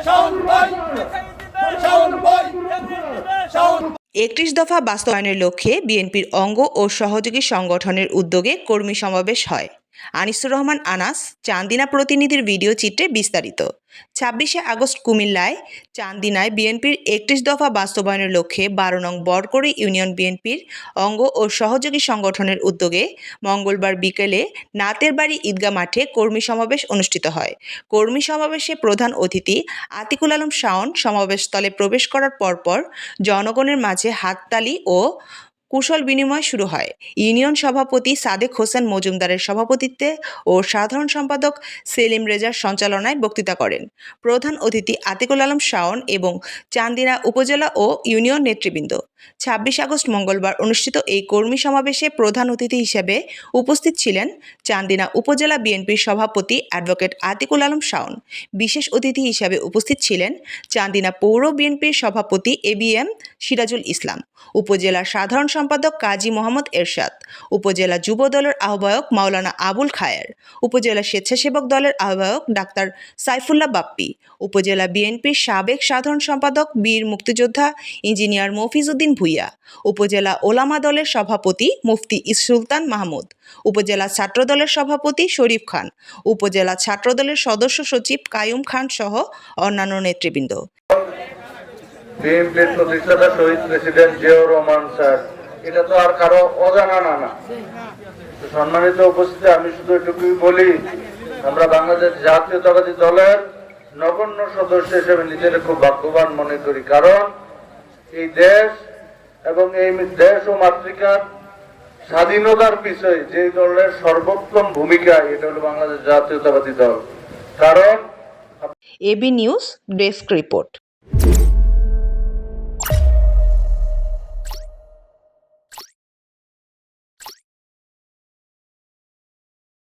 31 দফা বাস্তবায়নের লক্ষ্যে বিএনপির অঙ্গ ও সহযোগী সংগঠনের উদ্যোগে কর্মী সমাবেশ হয়। আনিসুর রহমান আনাস, চান্দিনা প্রতিনিধির ভিডিও চিত্রে বিস্তারিত। 26শে আগস্ট কুমিল্লায় চান্দিনায় বিএনপির 31 দফা বাস্তবায়নের লক্ষ্যে 12 নং বরকড়ি ইউনিয়ন বিএনপির অঙ্গ ও সহযোগী সংগঠনের উদ্যোগে মঙ্গলবার বিকেলে নাতের বাড়ি ঈদগাহ মাঠে কর্মী সমাবেশ অনুষ্ঠিত হয়। কর্মী সমাবেশে প্রধান অতিথি আতিকুল আলম শাওন সমাবেশস্থলে প্রবেশ করার পরপর জনগণের মাঝে হাততালি ও কুশল বিনিময় শুরু হয়। ইউনিয়ন সভাপতি সাদেক হোসেন মজুমদারের সভাপতিত্বে ও সাধারণ সম্পাদক সেলিম রেজার সঞ্চালনায় বক্তৃতা করেন প্রধান অতিথি আতিকুল আলম শাওন এবং চান্দিনা উপজেলা ও ইউনিয়ন নেতৃবৃন্দ। 26 আগস্ট মঙ্গলবার অনুষ্ঠিত এই কর্মী সমাবেশে প্রধান অতিথি হিসেবে উপস্থিত ছিলেন চান্দিনা উপজেলা বিএনপির সভাপতি অ্যাডভোকেট আতিকুল আলম শাওন। বিশেষ অতিথি হিসেবে উপস্থিত ছিলেন চান্দিনা পৌর বিএনপির সভাপতি এবিএম সিরাজুল ইসলাম, উপজেলা সাধারণ সম্পাদক কাজী মোহাম্মদ এরশাদ, উপজেলা যুব দলের আহ্বায়ক মাওলানা আবুল খায়ের, উপজেলা স্বেচ্ছাসেবক দলের আহ্বায়ক ডাক্তার সাইফুল্লাহ বাপ্পি, উপজেলা বিএনপির সাবেক সাধারণ সম্পাদক বীর মুক্তিযোদ্ধা ইঞ্জিনিয়ার মফিজ উদ্দিন ভূঁইয়া, উপজেলা ওলামা দলের সভাপতি মুফতি সুলতান মাহমুদ, উপজেলা ছাত্র দলের সভাপতি শরীফ খান, উপজেলা ছাত্র দলের সদস্য সচিব কায়ুম খান সহ অন্যান্য নেতৃবৃন্দ। বিএনপির প্রতিষ্ঠাতা শহীদ প্রেসিডেন্ট জিয়াউর রহমান স্যার, এটা তো আর কারো অজানা না। সম্মানিত উপস্থিতি, আমি শুধু এটুকুই বলি, আমরা বাংলাদেশ জাতীয়তাবাদী দলের নগণ্য সদস্য হিসেবে নিজেদের খুব ভাগ্যবান মনে করি, কারণ এই দেশ এবং এই দেশ ও মাতৃকার স্বাধীনতার বিষয়ে যে দলের সর্বোত্তম ভূমিকা, এটা হলো বাংলাদেশ জাতীয়তাবাদী দল। কারণ এবি নিউজ ডেস্ক রিপোর্ট।